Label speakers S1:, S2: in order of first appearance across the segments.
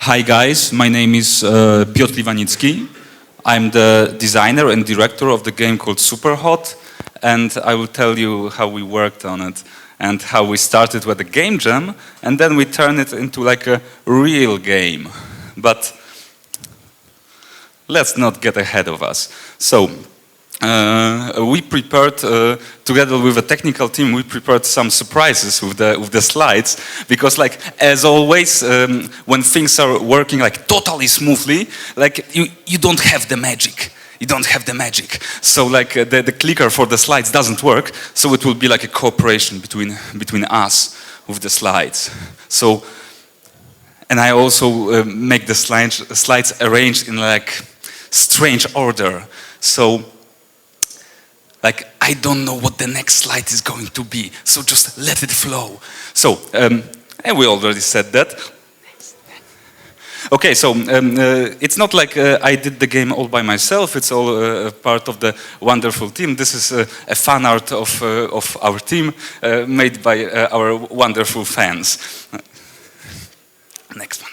S1: Hi guys, my name is Piotr Iwanicki. I'm the designer and director of the game called SUPERHOT, and I will tell you how we worked on it and how we started with a game jam, and then we turned it into like a real game. But let's not get ahead of us. So, we prepared, together with a technical team, we prepared some surprises with the slides, because like, as always, when things are working like totally smoothly, like you don't have the magic. You don't have the magic. So like the clicker for the slides doesn't work, so it will be like a cooperation between us with the slides. So, and I also make the slides arranged in like strange order. So, like, I don't know what the next slide is going to be, so just let it flow. So, and we already said that. Okay, so it's not like I did the game all by myself, it's all part of the wonderful team. This is a fan art of our team, made by our wonderful fans. Next one.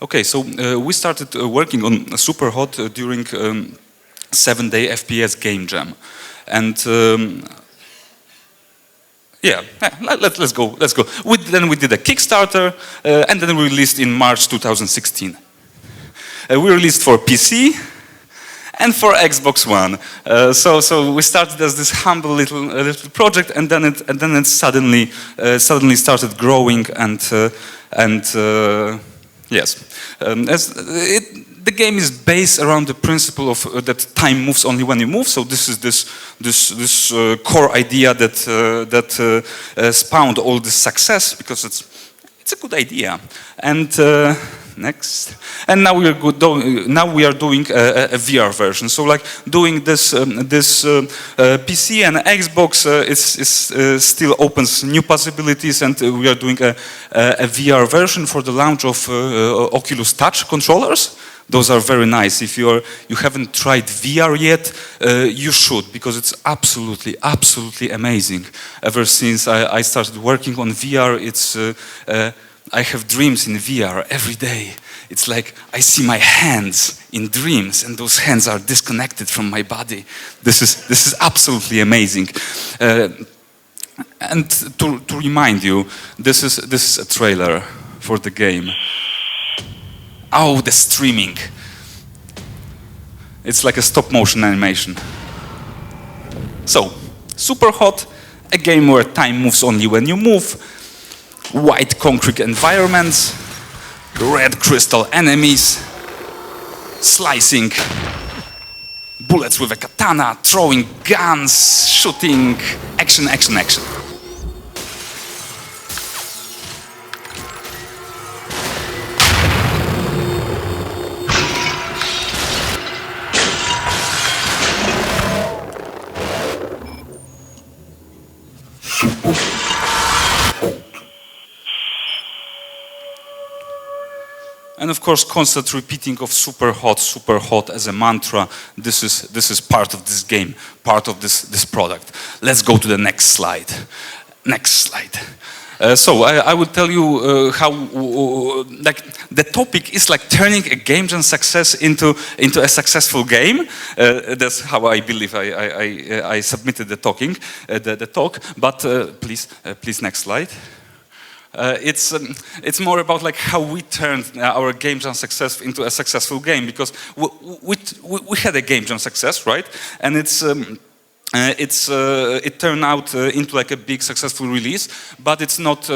S1: Okay, so we started working on SUPERHOT during 7-day FPS game jam, and yeah, let's go. Then we did a Kickstarter, and then we released in March 2016. We released for PC and for Xbox One. So we started as this humble little project, and then it suddenly started growing, and yes, the game is based around the principle of that time moves only when you move. So this is this core idea that spawned all this success, because it's a good idea. And next, and now we are doing a VR version. So like doing this PC and Xbox is still opens new possibilities, and we are doing a VR version for the launch of Oculus Touch controllers. Those are very nice. If you haven't tried VR yet, you should, because it's absolutely amazing. Ever since I started working on VR, I have dreams in VR every day. It's like I see my hands in dreams, and those hands are disconnected from my body. This is absolutely amazing. And to remind you, this is a trailer for the game. Oh, the streaming. It's like a stop-motion animation. So, SUPERHOT, a game where time moves only when you move, white concrete environments, red crystal enemies, slicing, bullets with a katana, throwing guns, shooting, action. And of course, constant repeating of SUPERHOT as a mantra. This is part of this game, part of this product. Let's go to the next slide. So I will tell you how like the topic is like turning a game jam success into a successful game. That's how I believe I submitted the talk. But please next slide. It's more about like how we turned our game jam success into a successful game, because we had a game jam success, right? And it turned out into like a big successful release, but it's not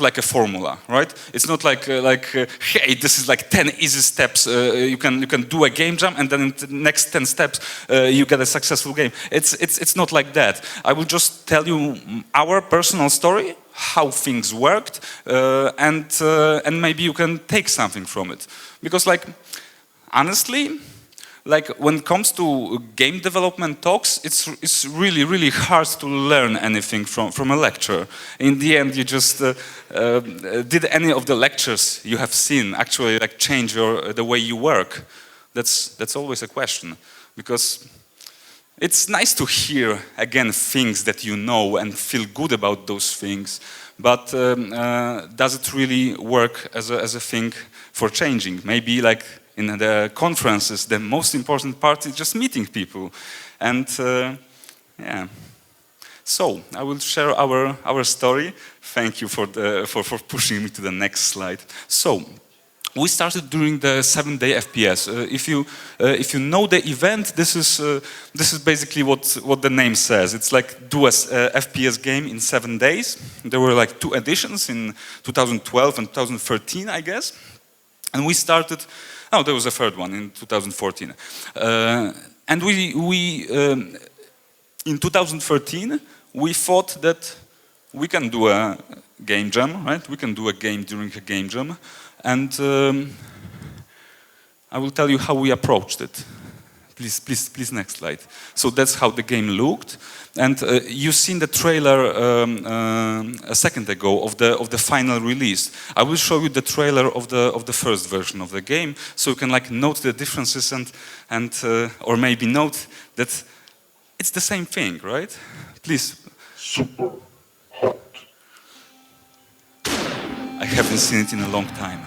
S1: like a formula, right? It's not like hey, this is like 10 easy steps. You can do a game jam, and then in the next 10 steps you get a successful game. It's not like that. I will just tell you our personal story, how things worked, and maybe you can take something from it, because like honestly, like when it comes to game development talks, it's really hard to learn anything from a lecture. In the end, you just did any of the lectures you have seen actually like change the way you work? That's always a question, because it's nice to hear again things that you know and feel good about those things, but does it really work as a thing for changing? Maybe like in the conferences, the most important part is just meeting people, and yeah. So I will share our story. Thank you for pushing me to the next slide. So we started during the 7-day FPS. If you know the event, this is basically what the name says. It's like do a FPS game in 7 days. There were like 2 editions in 2012 and 2013, I guess. And we started. Oh, there was a third one in 2014. And in 2013 we thought that we can do a game jam, right? We can do a game during a game jam. And I will tell you how we approached it. Please, next slide. So that's how the game looked. And you've seen the trailer a second ago of the final release. I will show you the trailer of the first version of the game, so you can like note the differences and or maybe note that it's the same thing, right? Please.
S2: Super hot.
S1: I haven't seen it in a long time.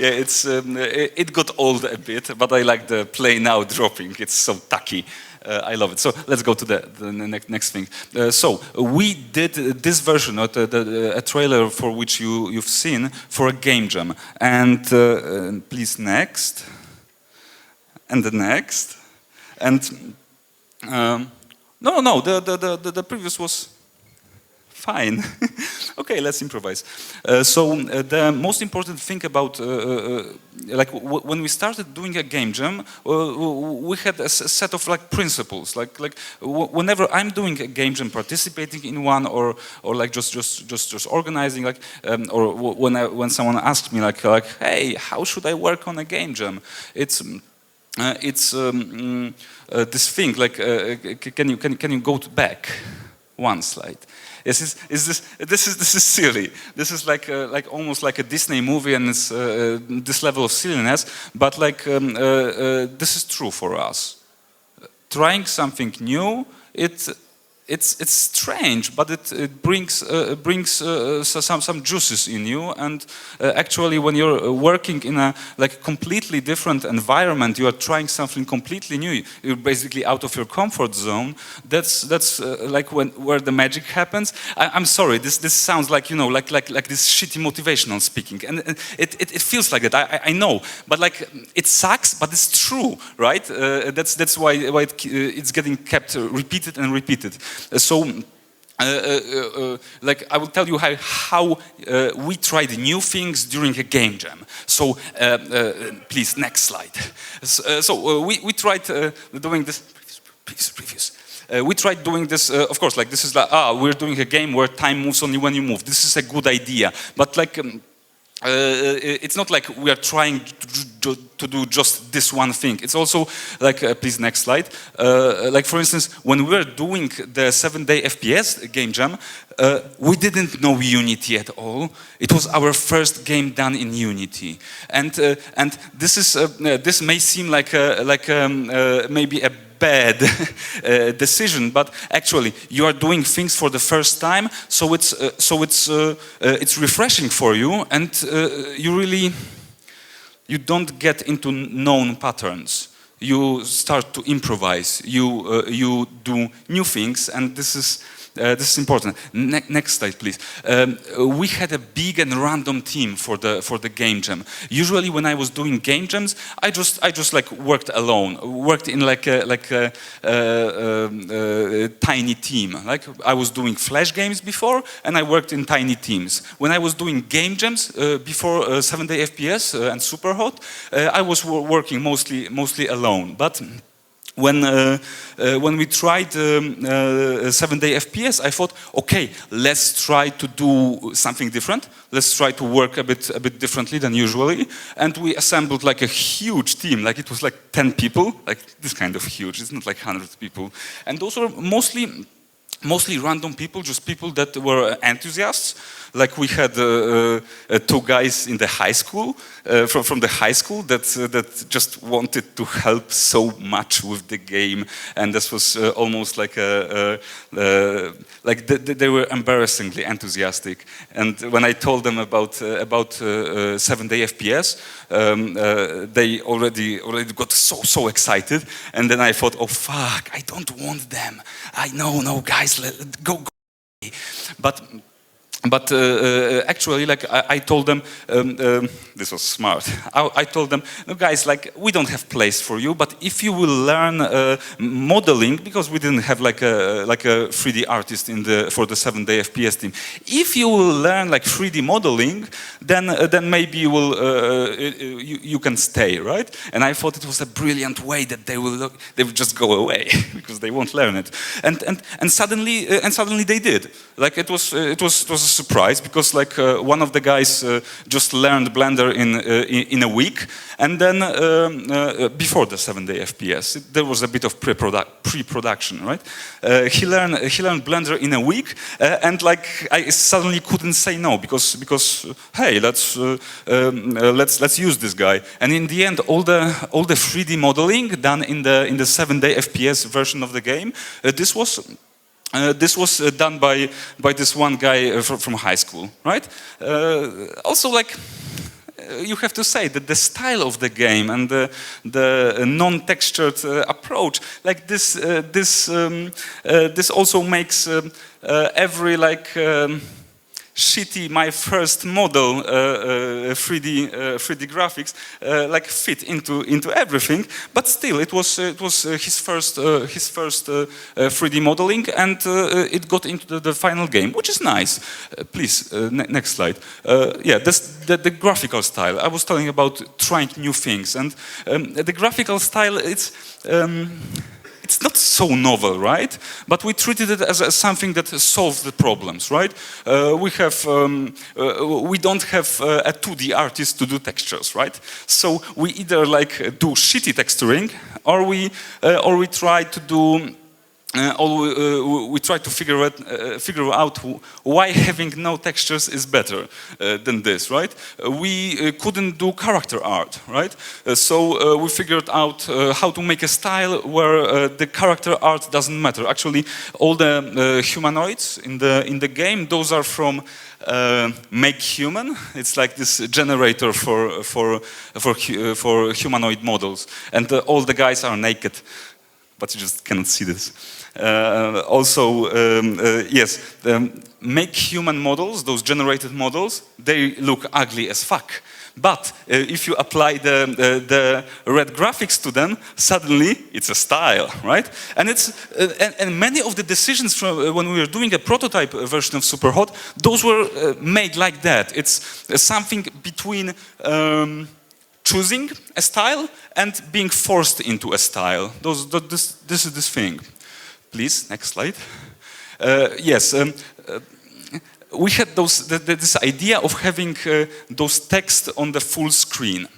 S1: Yeah, it got old a bit, but I like the play now dropping. It's so tacky. I love it. So let's go to the next thing. So we did this version, a trailer for which you've seen, for a game jam. And please next, and the next, and no, the previous was fine. Okay, let's improvise. So the most important thing about like when we started doing a game jam, we had a set of like principles. Like whenever I'm doing a game jam, participating in one, or like just organizing, like or when someone asks me like hey, how should I work on a game jam? It's this thing like can you go back one slide? Yes, this is silly. This is like almost like a Disney movie, and it's this level of silliness. But like this is true for us. Trying something new, it's strange, but it brings some juices in you. And actually, when you're working in a like completely different environment, you are trying something completely new. You're basically out of your comfort zone. That's like where the magic happens. I'm sorry, this sounds like like this shitty motivational speaking, and it feels like that. I know, but like it sucks, but it's true, right? That's why it's getting kept repeated and repeated. So like I will tell you how we tried new things during a game jam. So please, next slide. So we tried doing this. Previous. We tried doing this, of course, like this is like, we're doing a game where time moves only when you move. This is a good idea, but like it's not like we are trying to do just this one thing. It's also like, please next slide. Like for instance, when we were doing the 7-day FPS game jam, we didn't know Unity at all. It was our first game done in Unity, and this is this may seem like maybe a bad decision, but actually you are doing things for the first time, so it's refreshing for you, and you don't get into known patterns. You start to improvise. You do new things, and this is important. Next slide, please. We had a big and random team for the game jam. Usually, when I was doing game jams, I just like worked alone. Worked in like a tiny team. Like I was doing Flash games before, and I worked in tiny teams. When I was doing game jams before 7-day FPS and SUPERHOT, I was working mostly alone. But when we tried 7-day FPS, I thought, okay, let's try to do something different. Let's try to work a bit differently than usually. And we assembled like a huge team. Like it was like 10 people, like this kind of huge. It's not like 100 people. And those were mostly random people, just people that were enthusiasts. Like we had 2 guys in the high school, from the high school that just wanted to help so much with the game, and this was almost like they were embarrassingly enthusiastic. And when I told them about 7-day FPS, they already got so excited. And then I thought, oh fuck, I don't want them. No guys, go. But actually, like I told them, this was smart. I told them, no, guys, like we don't have place for you. But if you will learn modeling, because we didn't have like a 3D artist for the 7-day FPS team. If you will learn like 3D modeling, then maybe you will you can stay, right? And I thought it was a brilliant way that they will just go away because they won't learn it. And suddenly they did. Like it was a surprise, because like one of the guys just learned Blender in a week, and then before the 7-day FPS, there was a bit of pre-production, right? He learned Blender in a week, and like I suddenly couldn't say no, because hey, let's use this guy. And in the end, all the 3D modeling done in the 7-day FPS version of the game, this was done by this one guy from high school, right? Also, like you have to say that the style of the game and the non-textured approach, like this also makes every like shitty my first model 3D graphics like fit into everything, but still it was his first 3D modeling, and it got into the final game, which is nice. Please next slide. Yeah, the graphical style. I was telling about trying new things, and the graphical style, it's not so novel, right? But we treated it as something that solves the problems, right? We don't have a 2D artist to do textures, right? So we either like do shitty texturing, or we try to do. We try to figure out why having no textures is better than this, right? We couldn't do character art, right? So we figured out how to make a style where the character art doesn't matter. Actually, all the humanoids in the game, those are from Make Human. It's like this generator for humanoid models, and all the guys are naked, but you just cannot see this. Yes, Make Human models, those generated models, they look ugly as fuck. But if you apply the red graphics to them, suddenly it's a style, right? And and many of the decisions from when we were doing a prototype version of SUPERHOT, those were made like that. It's something between choosing a style and being forced into a style. This is this thing. Please, next slide. Yes. we had this idea of having those text on the full screen.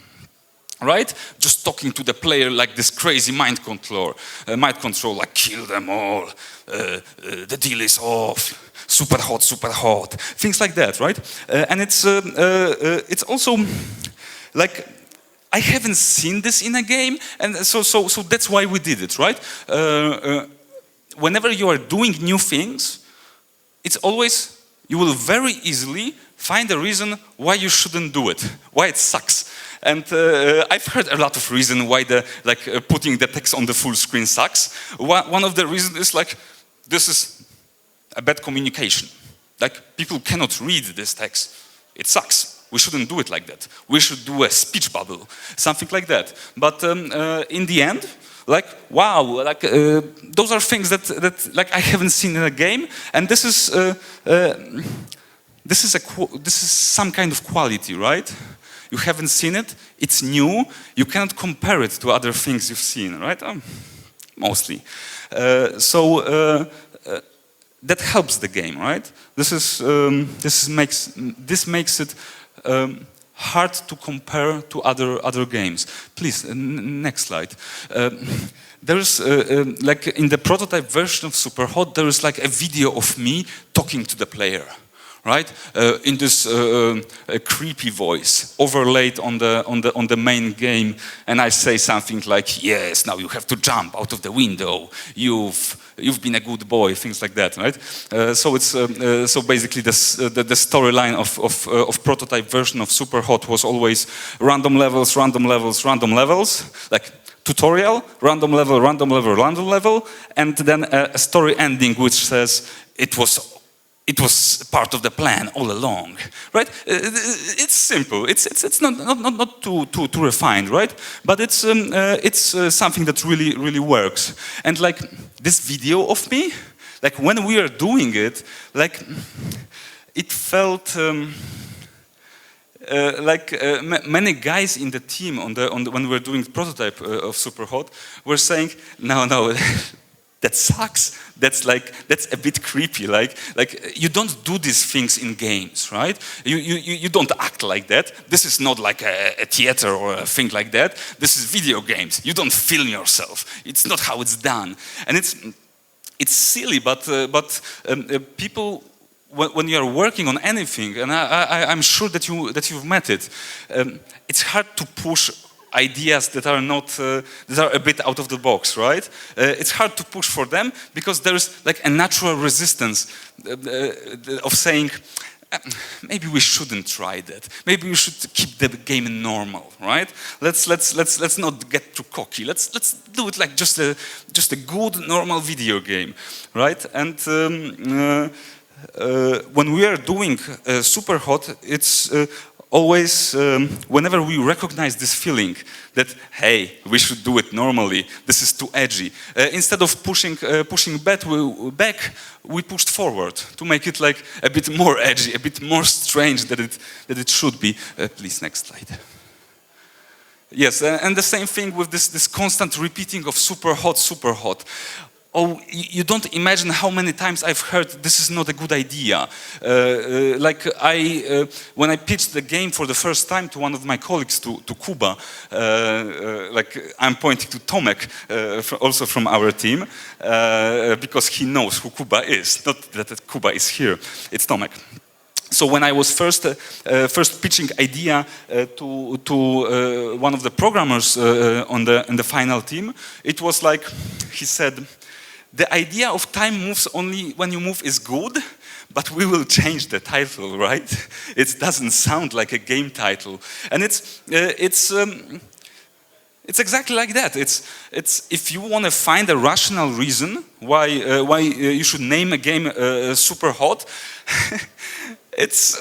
S1: Right? Just talking to the player like this crazy mind control, like kill them all, the deal is off, super hot, things like that, right? And it's also like I haven't seen this in a game, and so that's why we did it, right? Whenever you are doing new things, it's always you will very easily find a reason why you shouldn't do it, why it sucks. And I've heard a lot of reasons why putting the text on the full screen sucks. One of the reasons is like, this is a bad communication. Like, people cannot read this text. It sucks. We shouldn't do it like that. We should do a speech bubble, something like that. But in the end, like, wow, like those are things that like I haven't seen in a game, and this is some kind of quality, right? You haven't seen it, it's new, you cannot compare it to other things you've seen, right? Mostly. That helps the game, right? This makes it hard to compare to other games. Please, next slide. There's like in the prototype version of SUPERHOT, there is like a video of me talking to the player. Right, in this creepy voice overlaid on the main game, and I say something like, "Yes, now you have to jump out of the window. You've been a good boy," things like that, right? So it's so basically the storyline of prototype version of SUPERHOT was always random levels, like tutorial, random level, and then a story ending which says it was part of the plan all along, right? It's simple. It's not too refined, right? But it's something that really works. And like this video of me, like when we are doing it, like it felt like many guys in the team when we were doing the prototype of SUPERHOT were saying, no. That sucks. That's a bit creepy. Like you don't do these things in games, right? You don't act like that. This is not like a theater or a thing like that. This is video games. You don't film yourself. It's not how it's done. And it's silly, but people, when you are working on anything, and I'm sure that you've met it, it's hard to push ideas that are not that are a bit out of the box, right? It's hard to push for them because there is like a natural resistance of saying maybe we shouldn't try that. Maybe we should keep the game normal, right? Let's not get too cocky. Let's do it like just a good normal video game, right? And when we are doing SUPERHOT, it's always, whenever we recognize this feeling that, hey, we should do it normally, this is too edgy, instead of pushing back, we pushed forward to make it like a bit more edgy, a bit more strange that it should be. Please, next slide. Yes, and the same thing with this constant repeating of SUPERHOT. Oh, you don't imagine how many times I've heard this is not a good idea. Like when I pitched the game for the first time to one of my colleagues, to Kuba, like I'm pointing to Tomek, also from our team, because he knows who Kuba is, not that Kuba is here, it's Tomek. So when I was first pitching idea to one of the programmers in the final team, it was like, he said, the idea of time moves only when you move is good, but we will change the title, right? It doesn't sound like a game title, and it's exactly like that. It's if you want to find a rational reason why you should name a game SUPERHOT, it's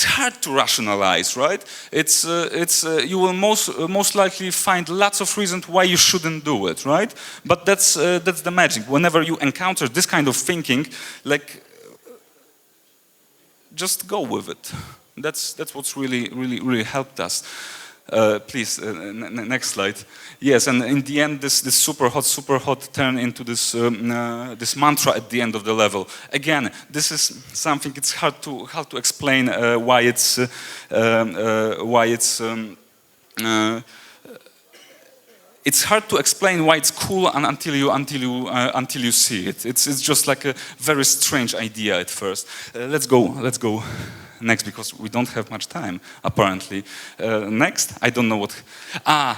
S1: hard to rationalize, right? You will most likely find lots of reasons why you shouldn't do it, right? But that's the magic. Whenever you encounter this kind of thinking, like, just go with it. That's what's really helped us. Please, next slide. Yes, and in the end, this super hot turned into this this mantra at the end of the level. Again, this is something it's hard to explain why it's it's hard to explain why it's cool until you see it. It's just like a very strange idea at first. Let's go next, because we don't have much time apparently. Next, I don't know what.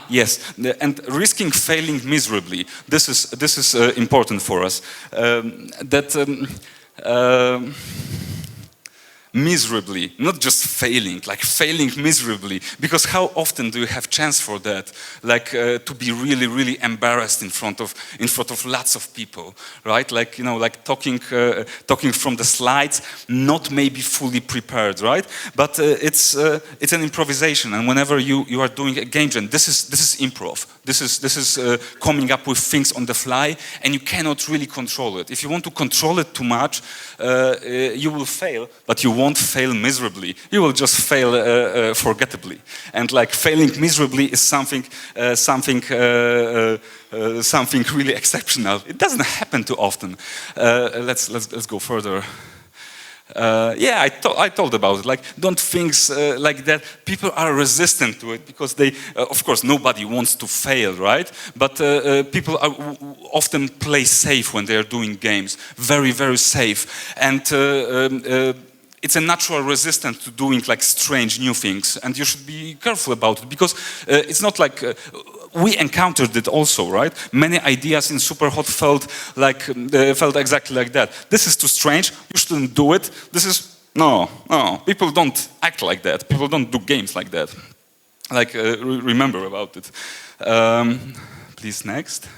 S1: Yes, and risking failing miserably. This is important for us. Miserably, not just failing, like failing miserably, because how often do you have chance for that, like to be really embarrassed in front of lots of people, right? Like, you know, like talking from the slides, not maybe fully prepared, right? But it's an improvisation, and whenever you are doing a game jam, this is improv. This is coming up with things on the fly, and you cannot really control it. If you want to control it too much, you will fail, but you won't fail miserably. You will just fail forgettably. And like failing miserably is something really exceptional. It doesn't happen too often. Let's go further. Yeah, I told about it. Like, don't think like that. People are resistant to it because they, of course, nobody wants to fail, right? But people often play safe when they are doing games, very safe, and it's a natural resistance to doing like strange new things, and you should be careful about it, because it's not like. We encountered it also, right? Many ideas in SUPERHOT felt exactly like that. This is too strange. You shouldn't do it. This is no. People don't act like that. People don't do games like that. Like remember about it. Please next.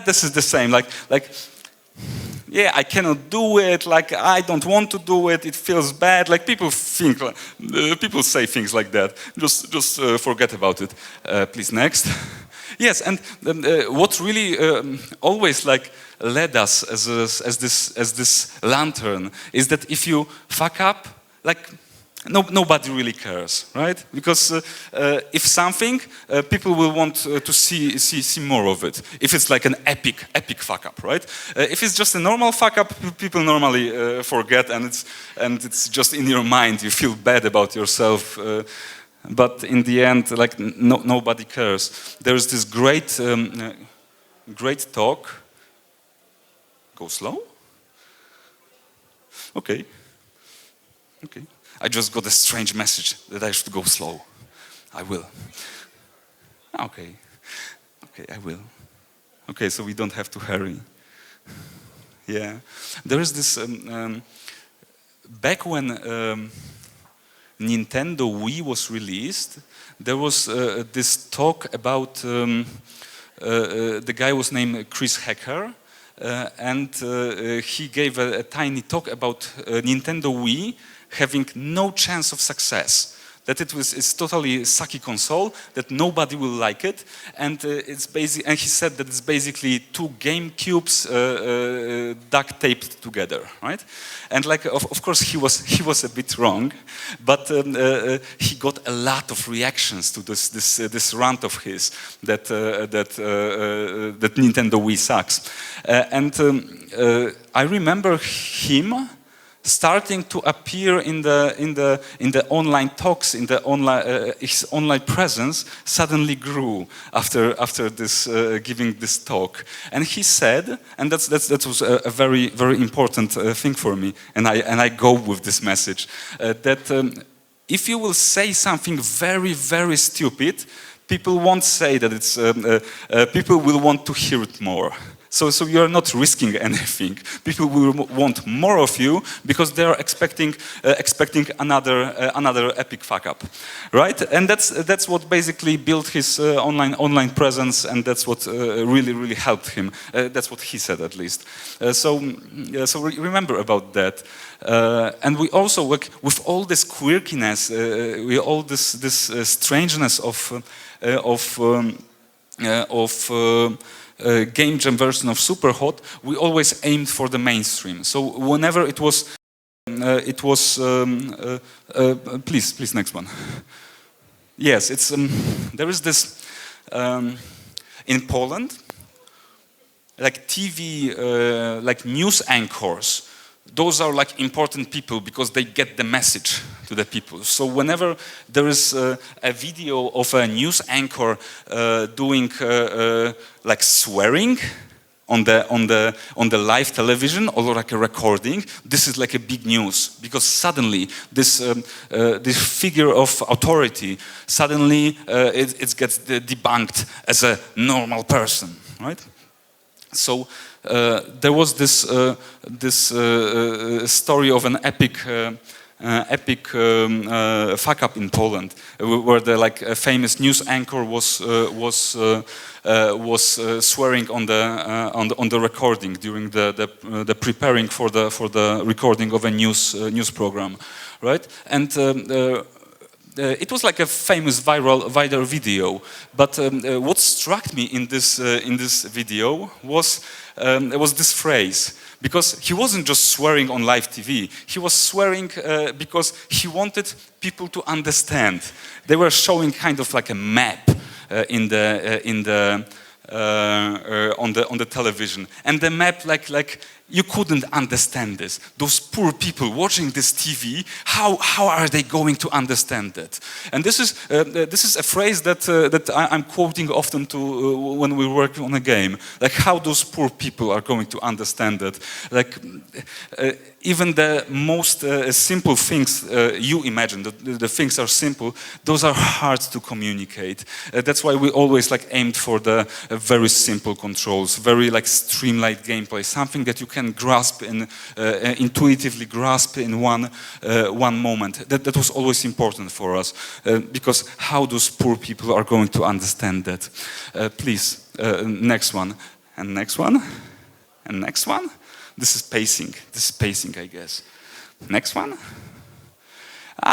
S1: This is the same. Like. Yeah, I cannot do it. Like, I don't want to do it. It feels bad. Like, people think, people say things like that. Just forget about it. Please next. Yes, and what really always like led us as this lantern is that if you fuck up, like. Nobody really cares, right? Because if something, people will want to see more of it. If it's like an epic fuck up, right? If it's just a normal fuck up, people normally forget, and it's just in your mind. You feel bad about yourself, but in the end, like nobody cares. There's this great talk. Go slow. Okay. I just got a strange message that I should go slow. I will. Okay, I will. Okay, so we don't have to hurry. Yeah. There is this... back when Nintendo Wii was released, there was this talk about... the guy was named Chris Hacker, and he gave a tiny talk about Nintendo Wii having no chance of success, that it's totally sucky console, that nobody will like it, and and he said that it's basically two GameCubes duct taped together, right? And like of course he was a bit wrong, but he got a lot of reactions to this rant of his that Nintendo Wii sucks, and I remember him starting to appear in the online talks, in the online his online presence suddenly grew after this giving this talk, and he said, and that was a very important thing for me, and I go with this message that if you will say something very stupid, people won't say that it's people will want to hear it more. So you are not risking anything. People will want more of you because they are expecting another epic fuck up, right? And that's what basically built his online presence, and that's what really helped him. That's what he said, at least. So remember about that. And we also work with all this quirkiness, with all this strangeness of game jam version of SUPERHOT. We always aimed for the mainstream. So whenever it was please next one. Yes, it's there is this in Poland, like TV, like news anchors. Those are like important people because they get the message to the people. So whenever there is a video of a news anchor doing like swearing on the live television or like a recording, this is like a big news because suddenly this figure of authority suddenly it gets debunked as a normal person, right? So there was this story of an epic fuck up in Poland, where the like a famous news anchor was swearing on the recording during the preparing for the recording of a news program, right? And it was like a famous viral video, but what struck me in this video was this phrase, because he wasn't just swearing on live TV. He was swearing because he wanted people to understand. They were showing kind of like a map on the television, and the map like you couldn't understand this. Those poor people watching this TV, how are they going to understand that? And this is a phrase that I'm quoting often to when we work on a game. Like how those poor people are going to understand that. Like even the most simple things you imagine, the things are simple, those are hard to communicate. That's why we always like aimed for the very simple controls, very like streamlined gameplay, something that you can grasp in intuitively grasp in one moment. That was always important for us because how those poor people are going to understand that? Please, next one, and next one, and next one. This is pacing. This is pacing, I guess. Next one.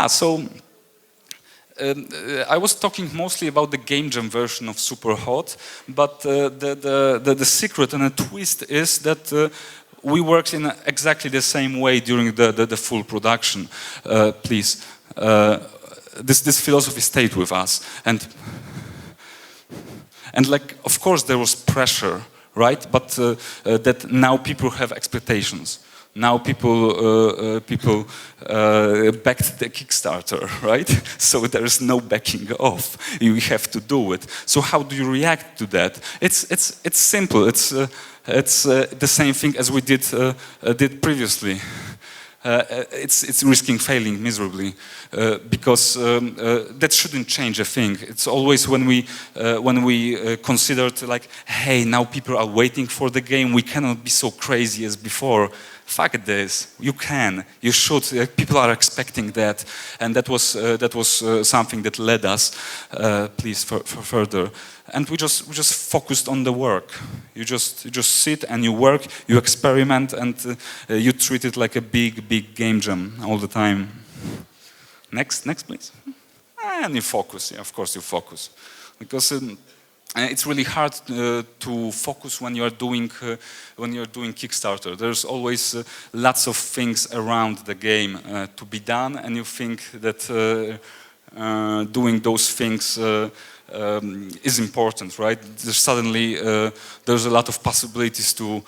S1: So. I was talking mostly about the game jam version of SUPERHOT, but the secret and the twist is that we worked in exactly the same way during the full production. Please, this philosophy stayed with us, and like of course there was pressure, right? But that now people have expectations. Now people backed the Kickstarter, right? So there is no backing off. You have to do it. So how do you react to that? It's simple. It's the same thing as we did previously. It's risking failing miserably because that shouldn't change a thing. It's always when we considered like, hey, now people are waiting for the game. We cannot be so crazy as before. Fuck this! You can, you should. People are expecting that, and that was something that led us, please, for further. And we just focused on the work. You just sit and you work, you experiment, and you treat it like a big game jam all the time. Next, please. And you focus. Yeah, of course, you focus, because. It's really hard to focus when you're doing Kickstarter. There's always lots of things around the game to be done, and you think that doing those things is important, right? There's a lot of possibilities to,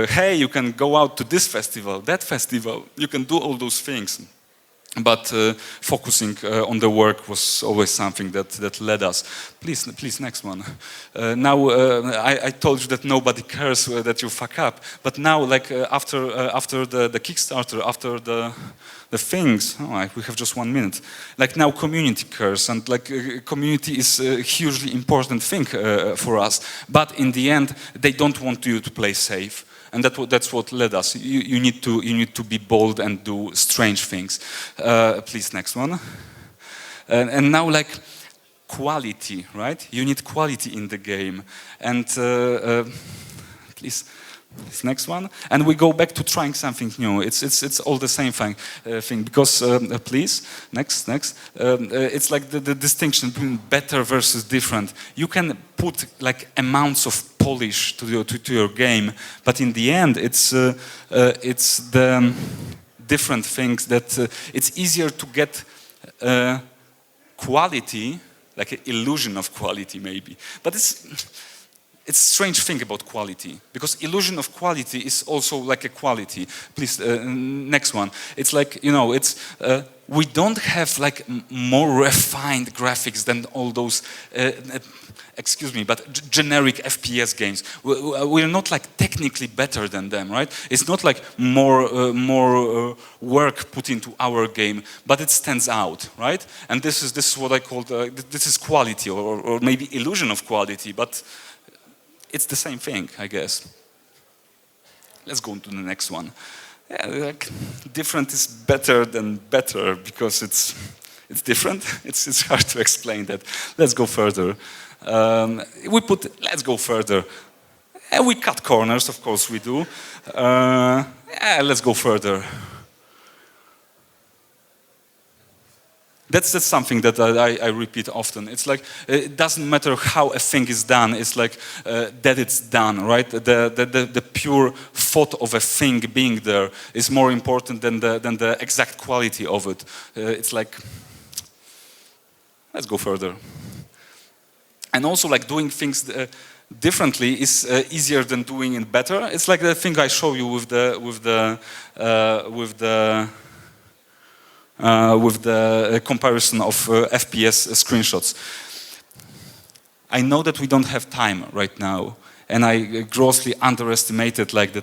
S1: hey, you can go out to this festival, that festival, you can do all those things. But focusing on the work was always something that led us. Please, next one. Now I told you that nobody cares that you fuck up, but now, like after the Kickstarter, after the things, we have just 1 minute. Like now, community cares, and like community is a hugely important thing for us. But in the end, they don't want you to play safe. And that's what led us. You need to be bold and do strange things. Please, next one. And now, like quality, right? You need quality in the game. And please, next one. And we go back to trying something new. It's all the same thing because please, next. It's like the distinction between better versus different. You can put like amounts of polish to your game, but in the end, it's the different things that it's easier to get quality like an illusion of quality maybe. But it's a strange thing about quality, because illusion of quality is also like a quality. Please, next one. It's like, you know, it's we don't have like more refined graphics than all those, excuse me, but generic FPS games. We're not like technically better than them, right? It's not like more work put into our game, but it stands out, right? And this is what I call this is quality, or maybe illusion of quality, but it's the same thing, I guess. Let's go to the next one. Yeah, like, different is better than better because it's different. It's hard to explain that. Let's go further. Let's go further. And we cut corners, of course we do. Yeah, let's go further. That's something that I repeat often. It's like, it doesn't matter how a thing is done, it's like that it's done, right? The pure thought of a thing being there is more important than the exact quality of it. It's like, let's go further. And also, like, doing things differently is easier than doing it better. It's like the thing I show you with the comparison of FPS screenshots. I know that we don't have time right now, and I grossly underestimated, like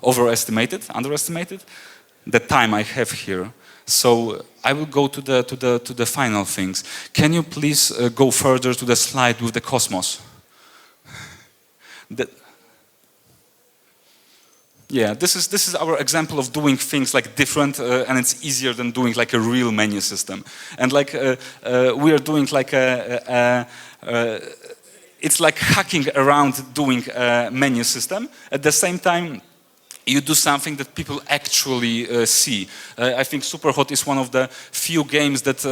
S1: underestimated the time I have here. So I will go to the final things. Can you please go further to the slide with the cosmos? Yeah, this is our example of doing things like different, and it's easier than doing like a real menu system. And like we are doing like it's like hacking around doing a menu system. At the same time, you do something that people actually see. I think SUPERHOT is one of the few games that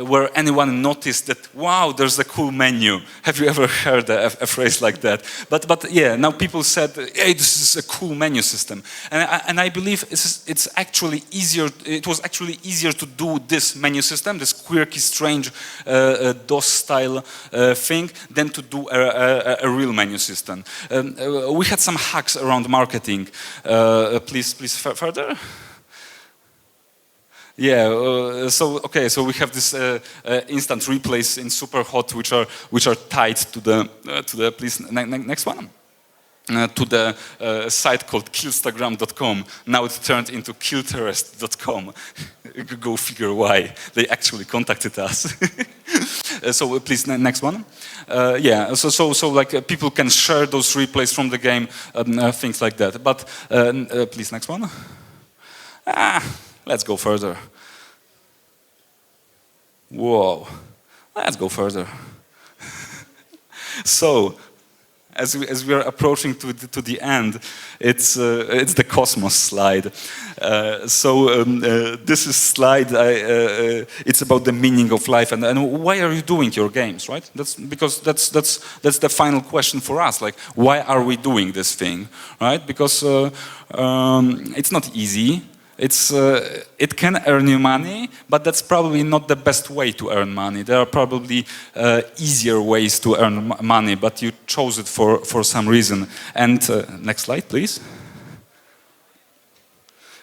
S1: where anyone noticed that, wow, there's a cool menu. Have you ever heard a phrase like that? But yeah, now people said, hey, this is a cool menu system. And I believe it's actually easier. It was actually easier to do this menu system, this quirky, strange DOS-style thing, than to do a real menu system. We had some hacks around marketing. Please further. Yeah. So we have this instant replays in SUPERHOT, which are tied to the please next one. To the site called killstagram.com. Now it turned into killterrorist.com. Go figure why they actually contacted us. So please next one. Yeah. So like people can share those replays from the game, things like that. But please next one. Let's go further. Whoa. Let's go further. So, as we are approaching to the end, it's the Cosmos slide. This is slide. It's about the meaning of life and why are you doing your games, right? That's the final question for us. Like, why are we doing this thing, right? Because it's not easy. It can earn you money, but that's probably not the best way to earn money. There are probably easier ways to earn money, but you chose it for some reason. And next slide, please.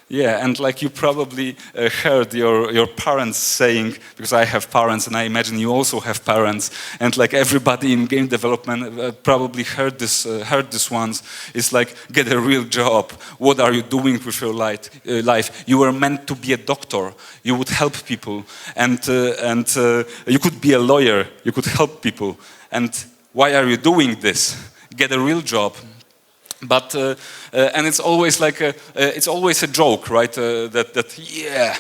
S1: Yeah, and like you probably heard your parents saying, because I have parents and I imagine you also have parents, and like everybody in game development probably heard this once. It's like, get a real job. What are you doing with your life? You were meant to be a doctor. You would help people, and you could be a lawyer. You could help people. And why are you doing this? Get a real job. But and it's always like it's always a joke, right? That yeah,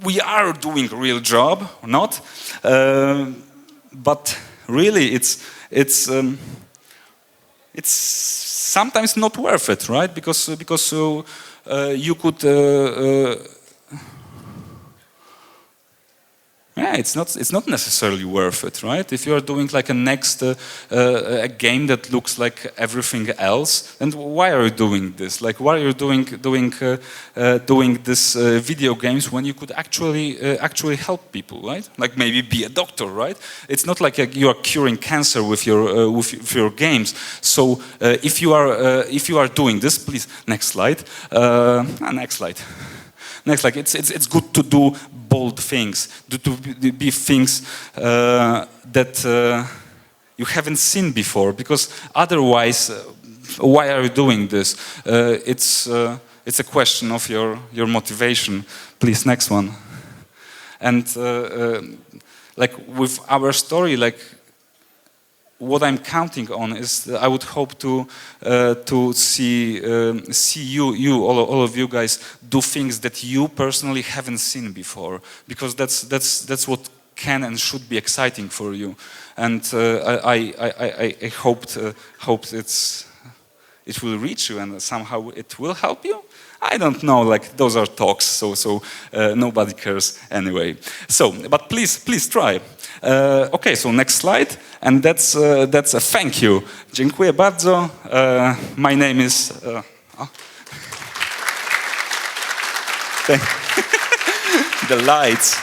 S1: we are doing a real job, or not? But really, it's sometimes not worth it, right? Because you could. yeah, it's not necessarily worth it, right? If you are doing like a game that looks like everything else, then why are you doing this? Like, why are you doing this video games when you could actually help people, right? Like maybe be a doctor, right? It's not like you are curing cancer with your games. So if you are doing this, please next slide. Next slide. Next, like it's good to do bold things, to be things that you haven't seen before, because otherwise, why are you doing this? It's a question of your motivation. Please, next one. And like with our story, like, what I'm counting on is that I would hope to see you all of you guys do things that you personally haven't seen before, because that's what can and should be exciting for you. And I hoped it will reach you and somehow it will help you. I don't know, like those are talks, so nobody cares anyway. So, but please try. Okay, so next slide, and that's a thank you. Dziękuję bardzo. My name is. The lights.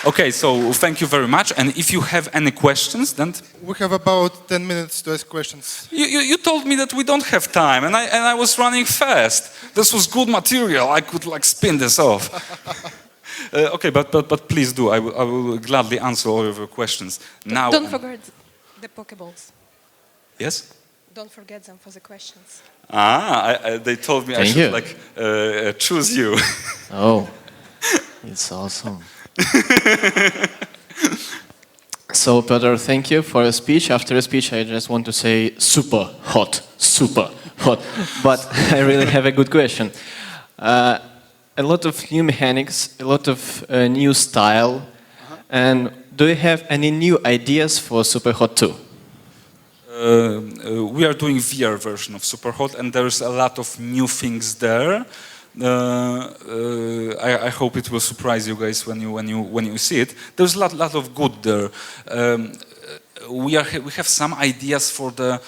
S1: Okay, so thank you very much. And if you have any questions, then
S3: We have about 10 minutes to ask questions.
S1: you told me that we don't have time, and I was running fast. This was good material. I could like spin this off. Okay, but please do. I will gladly answer all of your questions now.
S4: Don't forget the Pokeballs.
S1: Yes.
S4: Don't forget them for the questions.
S1: They told me I
S5: Thank
S1: should
S5: you.
S1: like choose you.
S5: Oh, it's awesome. So, Piotr, thank you for your speech. After your speech, I just want to say super hot. But I really have a good question. A lot of new mechanics, a lot of new style. And do you have any new ideas for SUPERHOT 2?
S1: We are doing VR version of SUPERHOT, and there's a lot of new things there. I hope it will surprise you guys when you see it. There's a lot of good there. We have some ideas for the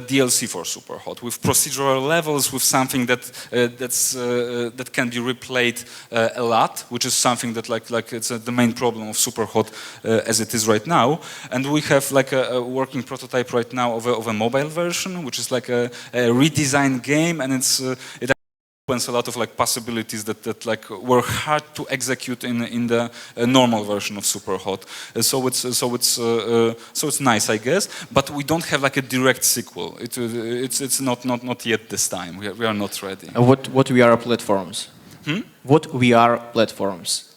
S1: DLC for SUPERHOT, with procedural levels, with something that can be replayed a lot, which is something that like it's the main problem of SUPERHOT as it is right now. And we have like a working prototype right now of a mobile version, which is like a redesigned game, and it opens a lot of like possibilities that like were hard to execute in the normal version of SUPERHOT. So it's nice, I guess. But we don't have like a direct sequel. It's not yet this time. We are not ready.
S5: What VR platforms? What VR platforms?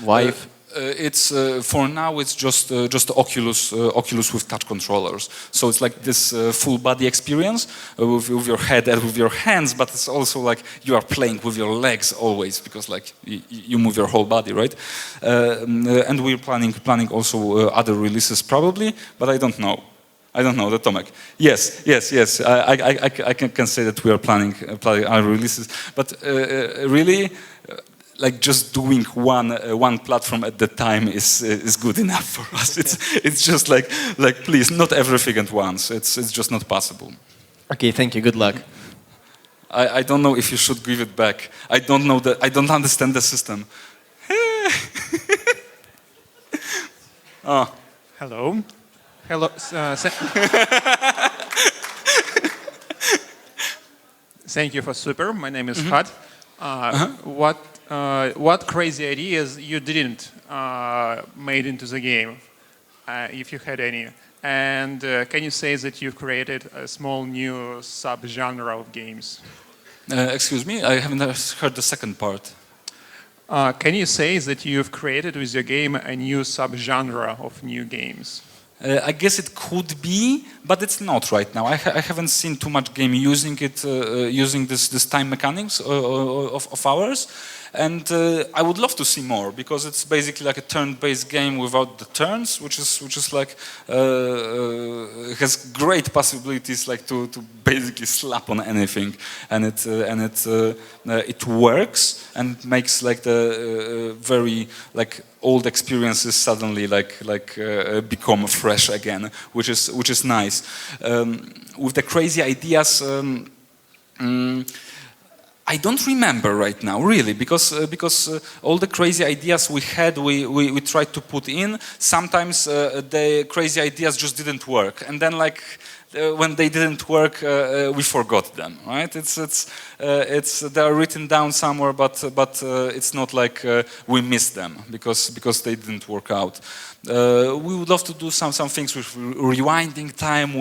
S5: Vive?
S1: It's for now. It's just Oculus with touch controllers. So it's like this full body experience with your head and with your hands, but it's also like you are playing with your legs always, because like you move your whole body, right? And we're planning also other releases probably, but I don't know. That Tomek. Yes. I can say that we are planning our releases, but really. Like just doing one platform at the time is good enough for us. It's just like please, not everything at once. It's just not possible.
S5: Okay, thank you. Good luck.
S1: I don't know if you should give it back. I don't know that. I don't understand the system. Oh.
S6: Hello. Hello. Thank you for Super. My name is Had. What crazy ideas you didn't made into the game, if you had any? And can you say that you've created a small new subgenre of games?
S1: Excuse me, I haven't heard the second part.
S6: Can you say that you've created with your game a new subgenre of new games?
S1: I guess it could be, but it's not right now. I haven't seen too much game using it, using this time mechanics of ours. and I would love to see more because it's basically like a turn-based game without the turns, which is like has great possibilities like to basically slap on anything, and it works and makes like the very like old experiences suddenly become fresh again, which is nice. With the crazy ideas, I don't remember right now, really, because all the crazy ideas we had, we tried to put in. Sometimes the crazy ideas just didn't work, and then when they didn't work, we forgot them. Right? They are written down somewhere, but it's not like we missed them because they didn't work out. We would love to do some things with rewinding time,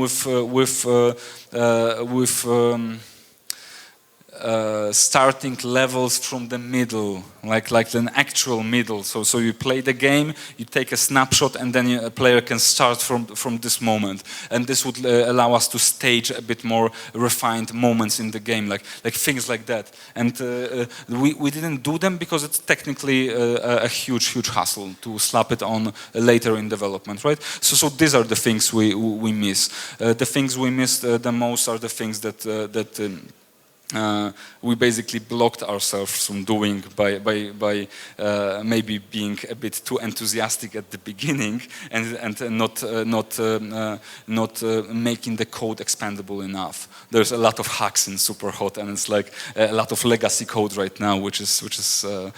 S1: starting levels from the middle, like an actual middle. So you play the game, you take a snapshot, and then a player can start from this moment. And this would allow us to stage a bit more refined moments in the game, like things like that. And we didn't do them because it's technically a huge hassle to slap it on later in development, right? So these are the things we miss. The things we missed the most are the things that we basically blocked ourselves from doing by maybe being a bit too enthusiastic at the beginning and not making the code expandable enough. There's a lot of hacks in SUPERHOT, and it's like a lot of legacy code right now, which is a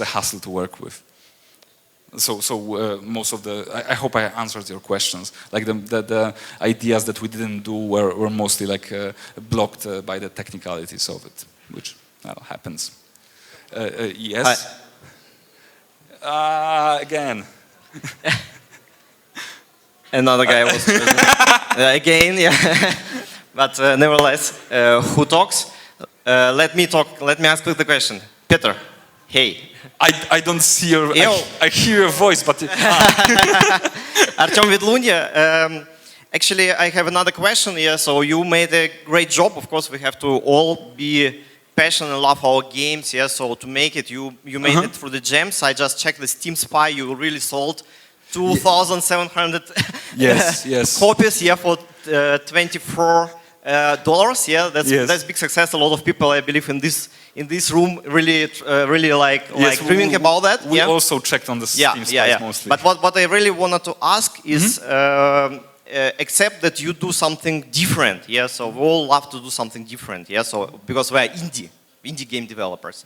S1: hassle to work with. So most of I hope I answered your questions. Like the ideas that we didn't do were mostly like blocked by the technicalities of it, which happens. Yes. Again.
S7: Another guy was again, yeah. But nevertheless, who talks? Let me talk. Let me ask you the question, Piotr. Hey.
S1: I don't see your. I hear your voice, but.
S7: Artem Vidlunya. Actually, I have another question here. So you made a great job. Of course, we have to all be passionate and love our games. Yeah. So to make it, you made it through the gems. I just checked the Steam Spy. You really sold 2,700
S1: yes.
S7: copies. Yeah, for $24. Yeah, that's big success. A lot of people, I believe, in this room really dreaming about that.
S1: We also checked on the Steam Spies mostly.
S7: But what I really wanted to ask is, except that you do something different. Yeah, so we all love to do something different. Yeah, so because we're indie game developers.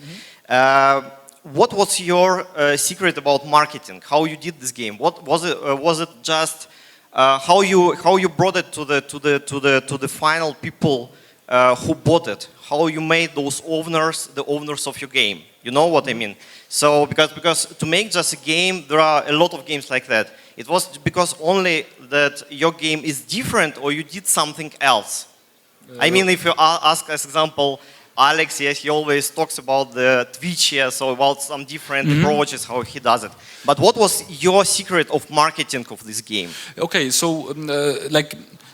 S7: What was your secret about marketing? How you did this game? What was it? Was it just how you brought it to the final people who bought it? How you made those owners the owners of your game? You know what I mean? So because to make just a game, there are a lot of games like that. It was because only that your game is different, or you did something else. I mean, if you ask, as example, Alex, yes, he always talks about the Twitch, yeah, so about some different approaches, how he does it. But what was your secret of marketing of this game?
S1: Okay, so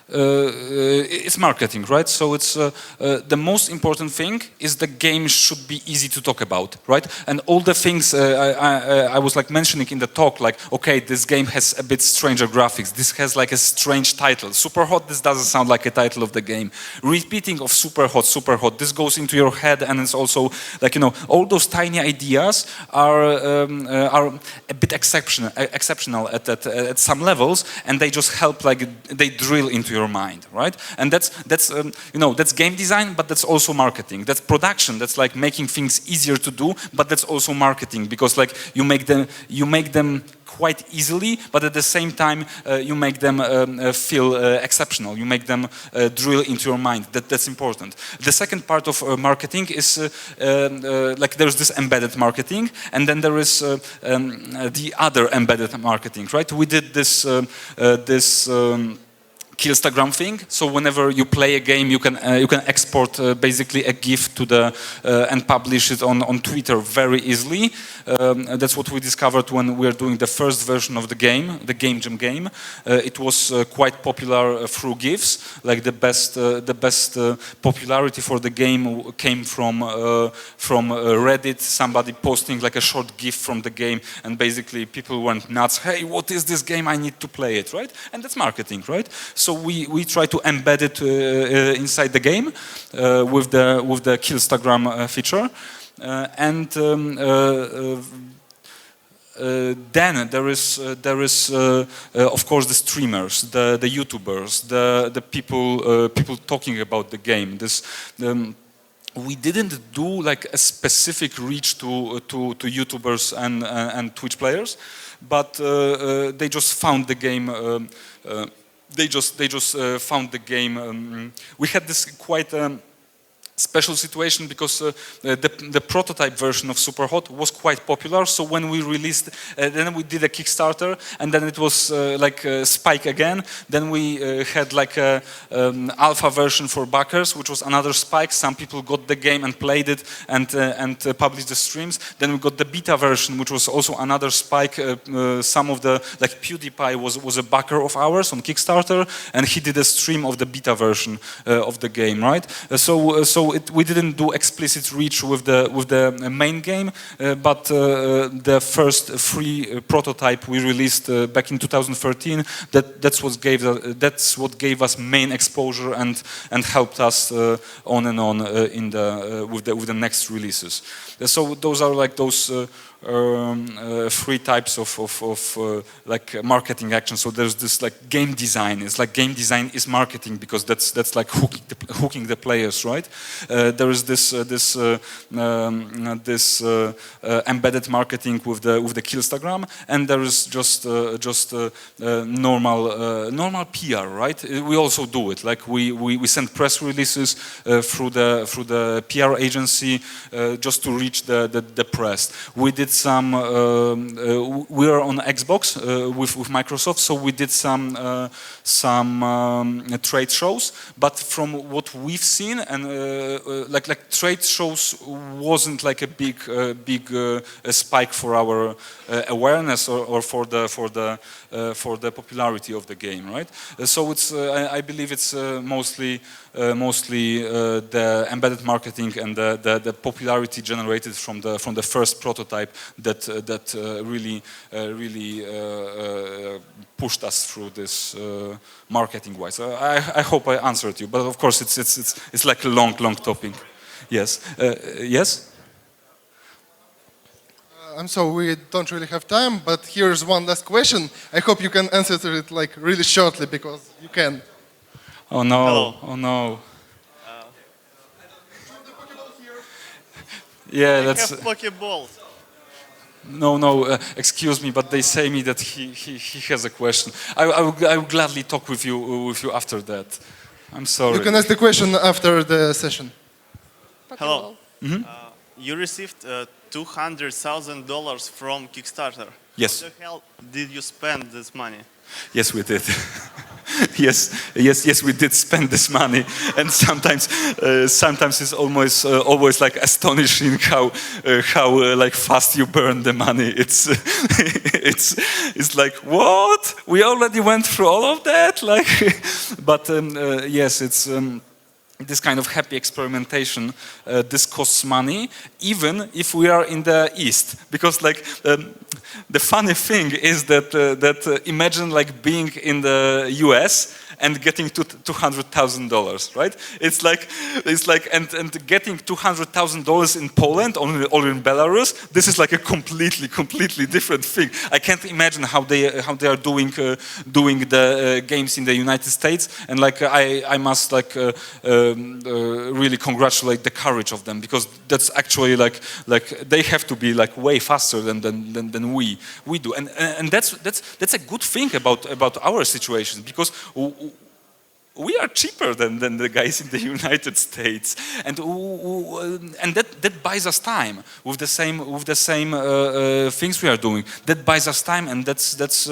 S1: it's marketing, right? So it's the most important thing is the game should be easy to talk about, right? And all the things I was like mentioning in the talk, like, okay, this game has a bit stranger graphics. This has like a strange title. SUPERHOT, this doesn't sound like a title of the game. Repeating of SUPERHOT, this goes into your head, and it's also like, you know, all those tiny ideas are a bit exceptional at some levels, and they just help, like, they drill into your mind, right? And that's you know, that's game design, but that's also marketing. That's production. That's like making things easier to do, but that's also marketing, because like you make them quite easily, but at the same time you make them feel exceptional. You make them drill into your mind. That's important. The second part of marketing is like there's this embedded marketing, and then there is the other embedded marketing, right? We did this Killstagram thing. So whenever you play a game, you can export basically a GIF to the and publish it on Twitter very easily. That's what we discovered when we were doing the first version of the game, the Game Jam game. It was quite popular through GIFs. Like the best popularity for the game came from Reddit. Somebody posting like a short GIF from the game, and basically people went nuts. Hey, what is this game? I need to play it, right? And that's marketing, right? So we try to embed it inside the game with the Killstagram feature, and then there is of course the streamers, the YouTubers, the people talking about the game. We didn't do like a specific reach to YouTubers and Twitch players, but they just found the game. They just found the game. We had this quite special situation because the prototype version of SUPERHOT was quite popular. So when we released, then we did a Kickstarter, and then it was like a spike again. Then we had like a alpha version for backers, which was another spike. Some people got the game and played it and published the streams. Then we got the beta version, which was also another spike. Some of the, like PewDiePie was a backer of ours on Kickstarter, and he did a stream of the beta version of the game, right? So we didn't do explicit reach with the main game, but the first free prototype we released back in 2013. That's what gave us main exposure and helped us on and on with the next releases. So those are like those three types of like marketing action. So there's this like game design. It's like game design is marketing because that's like hooking the players, right? There is this embedded marketing with the Killstagram, and there is just normal PR, right? We also do it. Like we send press releases through the PR agency just to reach the press. We did some. We are on Xbox with Microsoft, so we did some trade shows. But from what we've seen, and like trade shows wasn't like a big spike for our awareness or for the popularity of the game, right? So it's I believe it's mostly the embedded marketing and the popularity generated from the first prototype that really pushed us through this marketing wise. I hope I answered you, but of course it's like a long topic. Yes. Yes.
S3: I'm sorry, we don't really have time, but here's one last question. I hope you can answer it like really shortly because you can.
S1: Oh no!
S8: Hello.
S1: Oh no! Yeah, that's.
S8: Have Pokeballs.
S1: No. Excuse me, but they say me that he has a question. I will gladly talk with you after that. I'm sorry.
S3: You can ask the question after the session.
S8: Hello.
S4: Pokeball.
S8: You received $200,000 from Kickstarter.
S1: Yes.
S8: How the hell did you spend this money?
S1: Yes, we did. Yes, we did spend this money, and sometimes it's always like astonishing how like fast you burn the money. It's like, what? We already went through all of that, like, but yes, it's. This kind of happy experimentation, this costs money, even if we are in the East, because like the funny thing is that imagine like being in the US and getting to $200,000, right? It's like and getting $200,000 in Poland or in Belarus. This is like a completely different thing. I can't imagine how they are doing the games in the United States. And like I must like really congratulate the courage of them, because that's actually like they have to be like way faster than we do. And that's a good thing about our situation, because we are cheaper than the guys in the United States, and that buys us time with the same things we are doing. That buys us time, and that's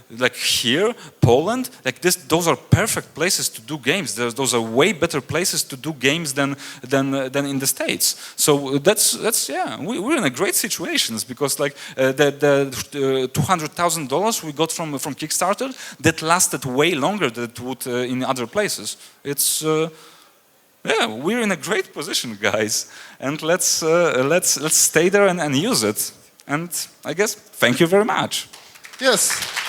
S1: like here, Poland, like this. Those are perfect places to do games. Those are way better places to do games than in the States. So that's yeah, we're in a great situations because like the $200,000 we got from Kickstarter that lasted way longer than it would in other places. It's yeah, we're in a great position, guys, and let's stay there and use it. And I guess thank you very much.
S3: Yes.